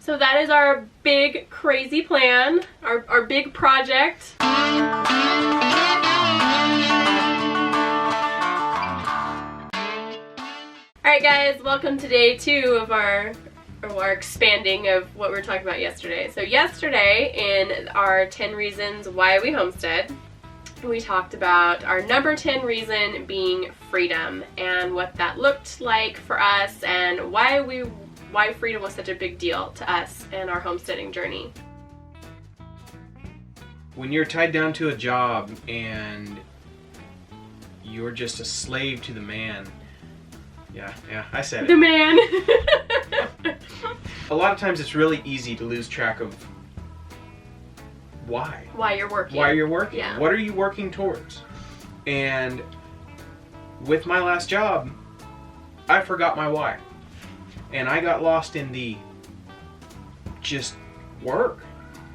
So that is our big crazy plan, our big project. Alright guys, welcome to day 2 of our expanding of what we were talking about yesterday. So yesterday, in our 10 reasons why we homestead, we talked about our number 10 reason being freedom and what that looked like for us and why freedom was such a big deal to us and our homesteading journey. When you're tied down to a job and you're just a slave to the man. Yeah, I said it. The man. A lot of times it's really easy to lose track of why you're working. Yeah. What are you working towards? And with my last job, I forgot my why. And I got lost in the just work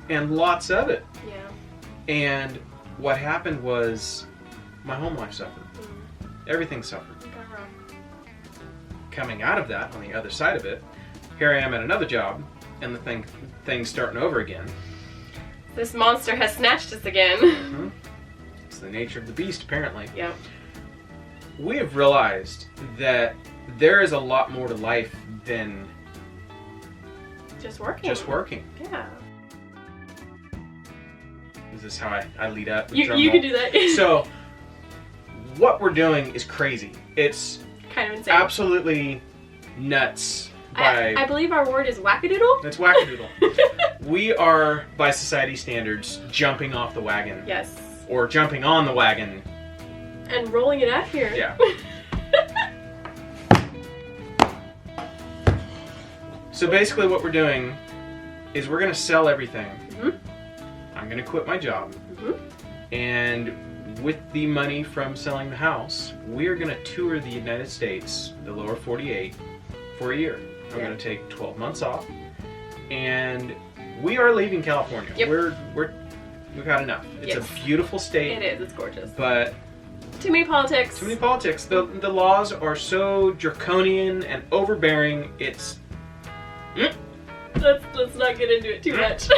and lots of it. Yeah. And what happened was my home life suffered. Everything suffered. Coming out of that, on the other side of it, here I am at another job, and the thing's starting over again. This monster has snatched us again. Mm-hmm. It's the nature of the beast, apparently. Yeah. We have realized that there is a lot more to life than just working. Yeah. Is this how I lead up? You can do that. So, what we're doing is crazy. It's kind of insane. Absolutely nuts. I believe our word is wackadoodle? It's wackadoodle. We are, by society standards, jumping off the wagon. Yes. Or jumping on the wagon. And rolling it out here. Yeah. So basically what we're doing is we're going to sell everything. Mm-hmm. I'm going to quit my job. Mm-hmm. And with the money from selling the house, we are going to tour the United States, the lower 48, for a year. I'm going to take 12 months off, and we are leaving California. Yep. We've had enough. It's a beautiful state. It is. It's gorgeous. But too many politics. Too many politics. The laws are so draconian and overbearing. It's. Let's not get into it too much.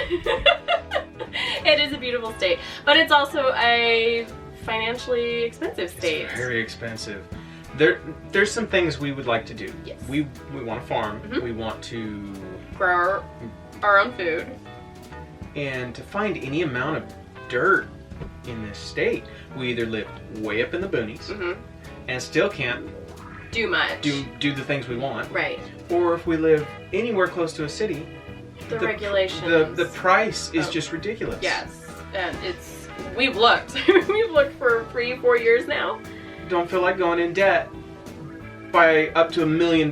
It is a beautiful state, but it's also a financially expensive state. It's very expensive. There's some things we would like to do. Yes. We want to farm. Mm-hmm. We want to grow our own food. And to find any amount of dirt in this state, we either live way up in the boonies and still can't do much. Do the things we want. Right. Or if we live anywhere close to a city, the regulations. The price is just ridiculous. Yes. And we've looked. We've looked for 3-4 years now. Don't feel like going in debt by up to $1 million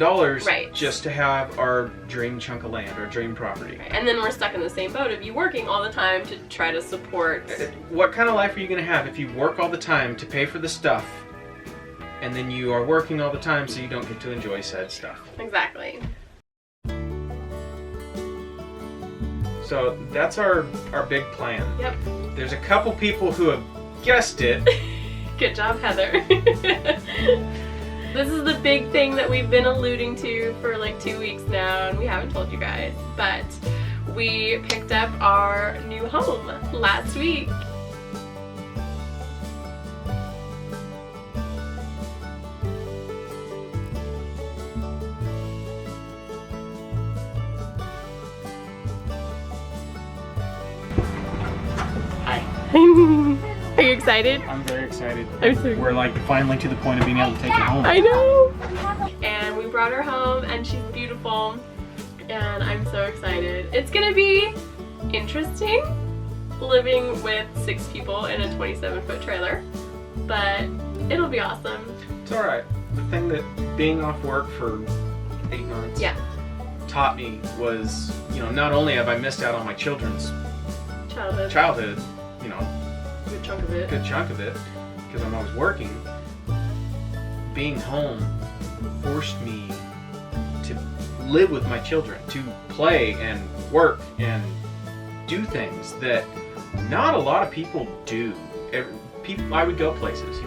just to have our dream chunk of land, our dream property. Right. And then we're stuck in the same boat of you working all the time to try to support. What kind of life are you going to have if you work all the time to pay for the stuff, and then you are working all the time so you don't get to enjoy said stuff? Exactly. So that's our big plan. Yep. There's a couple people who have guessed it. Good job, Heather. This is the big thing that we've been alluding to for like 2 weeks now, and we haven't told you guys, but we picked up our new home last week. Are you excited? I'm very excited. We're like finally to the point of being able to take it home. I know! And we brought her home and she's beautiful and I'm so excited. It's gonna be interesting living with 6 people in a 27-foot trailer, but it'll be awesome. It's alright. The thing that being off work for 8 months taught me was, not only have I missed out on my children's childhood, good chunk of it, because I'm always working, being home forced me to live with my children, to play and work and do things that not a lot of people do. I would go places,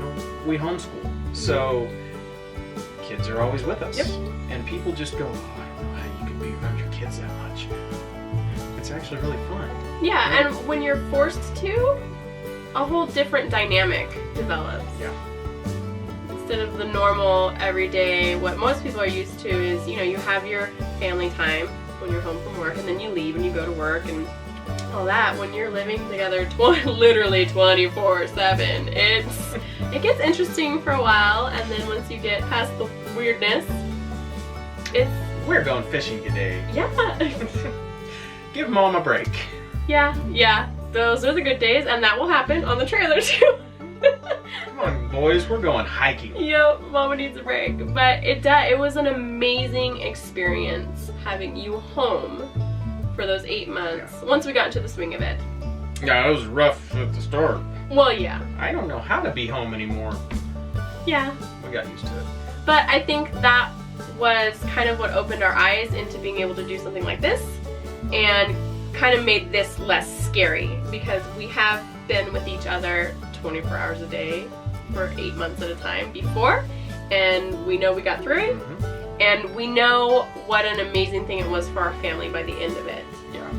we homeschool, so kids are always with us. Yep. And people just go, oh, I don't know how you can be around your kids that much. actually really fun. Yeah, and when you're forced to, a whole different dynamic develops. Yeah. Instead of the normal, everyday, what most people are used to is, you have your family time when you're home from work, and then you leave and you go to work and all that. When you're living together literally 24/7, it gets interesting for a while, and then once you get past the weirdness, we're going fishing today. Yeah. Give Mom a break. Yeah. Those are the good days, and that will happen on the trailer too. Come on, boys, we're going hiking. Yo, Mama needs a break. But it was an amazing experience having you home for those 8 months, once we got into the swing of it. Yeah, it was rough at the start. Well, yeah. I don't know how to be home anymore. Yeah. We got used to it. But I think that was kind of what opened our eyes into being able to do something like this, and kind of made this less scary, because we have been with each other 24 hours a day for 8 months at a time before, and we know we got through it. Mm-hmm. And we know what an amazing thing it was for our family by the end of it. Yeah.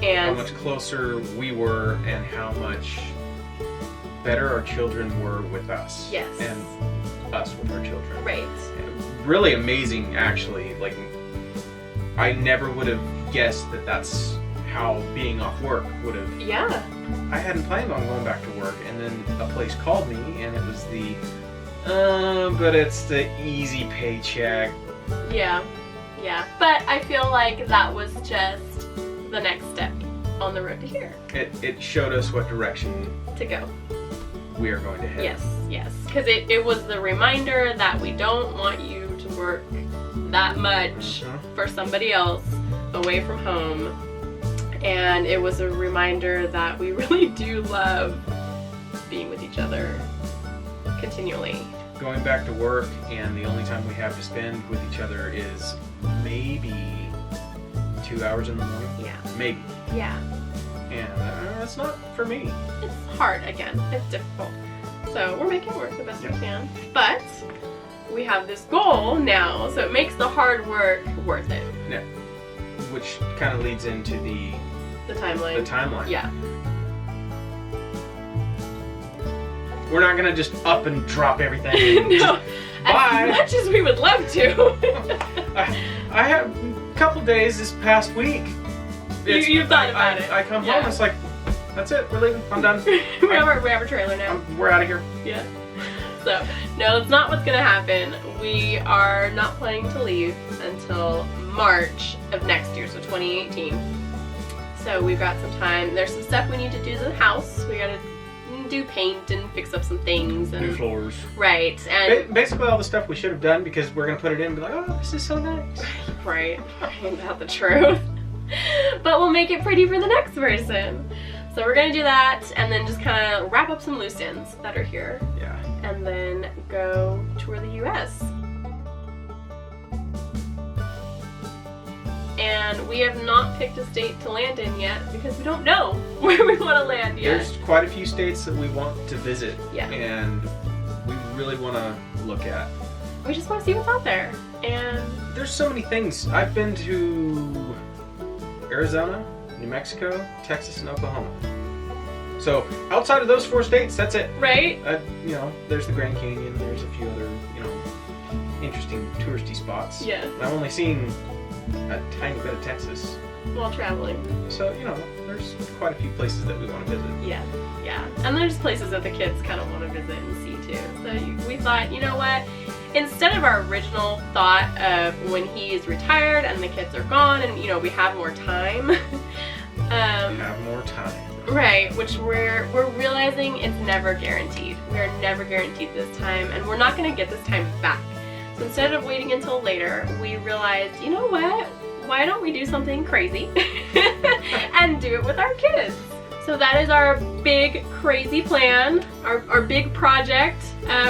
And how much closer we were, and how much better our children were with us. Yes. And us with our children. Right. And really amazing, actually. Like, I never would have guessed that that's how being off work would have. Yeah. I hadn't planned on going back to work, and then a place called me, and it was but it's the easy paycheck. Yeah. But I feel like that was just the next step on the road to here. It showed us what direction to go. We are going to head. Yes. Because it was the reminder that we don't want you to work that much for somebody else away from home. And it was a reminder that we really do love being with each other continually. Going back to work, and the only time we have to spend with each other is maybe 2 hours in the morning. Yeah. Maybe. Yeah. And that's not for me. It's hard, again. It's difficult. So we're making it work the best we can. But we have this goal now, so it makes the hard work worth it. Yeah. Which kind of leads into the timeline. Yeah. We're not gonna just up and drop everything. No. Bye. As much as we would love to. I have a couple days this past week. You've thought about it. I come home, it's like, that's it, we're leaving, I'm done. we have a trailer now. We're out of here. Yeah. So, no, that's not what's gonna happen. We are not planning to leave until March of next year, so 2018. So we've got some time. There's some stuff we need to do to the house. We gotta do paint and fix up some things. And, new floors. Right. And basically all the stuff we should have done, because we're going to put it in and be like, oh, this is so nice. Right. Ain't that the truth? But we'll make it pretty for the next person. So we're going to do that, and then just kind of wrap up some loose ends that are here. Yeah. And then go tour the U.S. And we have not picked a state to land in yet, because we don't know where we want to land yet. There's quite a few states that we want to visit. Yeah. And we really want to look at. We just want to see what's out there. And there's so many things. I've been to Arizona, New Mexico, Texas, and Oklahoma. So outside of those 4 states, that's it. Right. There's the Grand Canyon. There's a few other, interesting touristy spots. Yeah. I've only seen a tiny bit of Texas while traveling. So, there's quite a few places that we want to visit. Yeah. And there's places that the kids kind of want to visit and see too. So we thought, you know what? Instead of our original thought of when he is retired and the kids are gone and, we have more time. Have more time. Right, which we're realizing it's never guaranteed. We are never guaranteed this time, and we're not going to get this time back. So instead of waiting until later, we realized, you know what? Why don't we do something crazy and do it with our kids? So that is our big, crazy plan, our big project.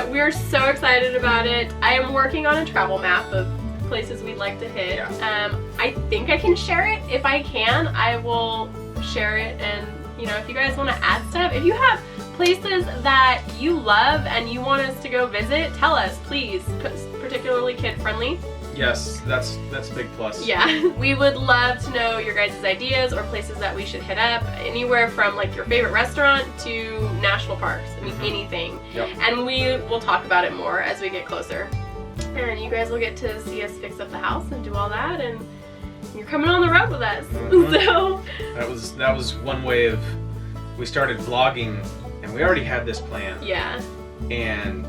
We are so excited about it. I am working on a travel map of places we'd like to hit. Yeah. I think I can share it. If I can, I will share it. And, if you guys want to add stuff, if you have places that you love and you want us to go visit, tell us, please. Particularly kid-friendly. Yes, that's a big plus. Yeah, we would love to know your guys' ideas or places that we should hit up. Anywhere from like your favorite restaurant to national parks. I mean, anything. Yep. And we will talk about it more as we get closer. And you guys will get to see us fix up the house and do all that. And you're coming on the road with us. So That was one way of, we started vlogging and we already had this plan. yeah. And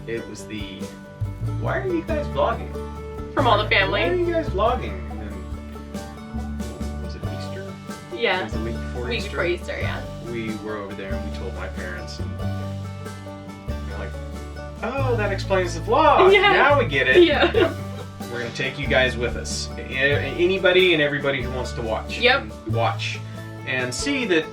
it was the, why are you guys vlogging? From all the Why are family. you guys vlogging? And then, was it Easter? It Yeah. was the week before Week Easter. before Easter, yeah. We were over there and we told my parents and they're like, oh, that explains the vlog. Yeah. Now we get it. Yeah. Yep. We're going to take you guys with us. Anybody and everybody who wants to watch. Yep. Watch and see that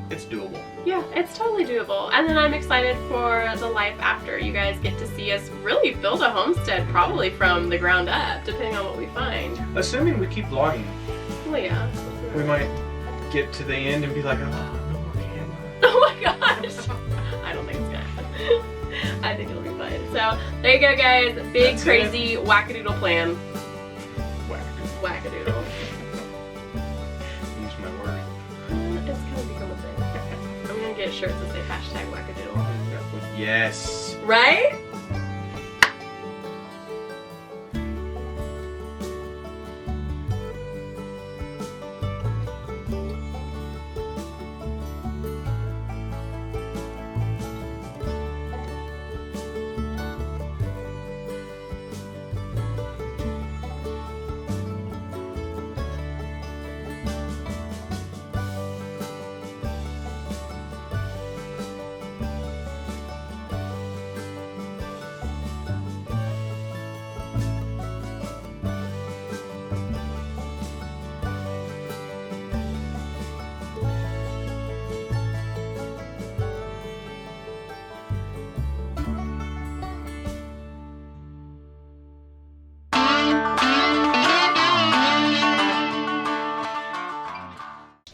it's doable. Yeah, it's totally doable. And then I'm excited for the life after. You guys get to see us really build a homestead probably from the ground up, depending on what we find. Assuming we keep vlogging, Well, yeah. we might get to the end and be like, oh, no more camera. Oh my gosh! I don't think it's gonna happen. I think it'll be fun. So, there you go, guys. Big, That's crazy, wackadoodle plan. Wackadoodle. Wackadoodle. Use my word. It's gonna become a thing. I'm gonna get shirts that say hashtag wackadoodle. Yes. Right?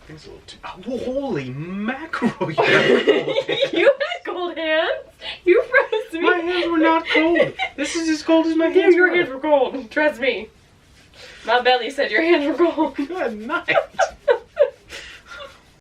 Things a little too. Oh, holy mackerel! You have You had cold hands. You froze me. my hands were not cold. This is as cold as my hands Your were. hands were cold. Trust me. My belly said your hands were cold. Good night.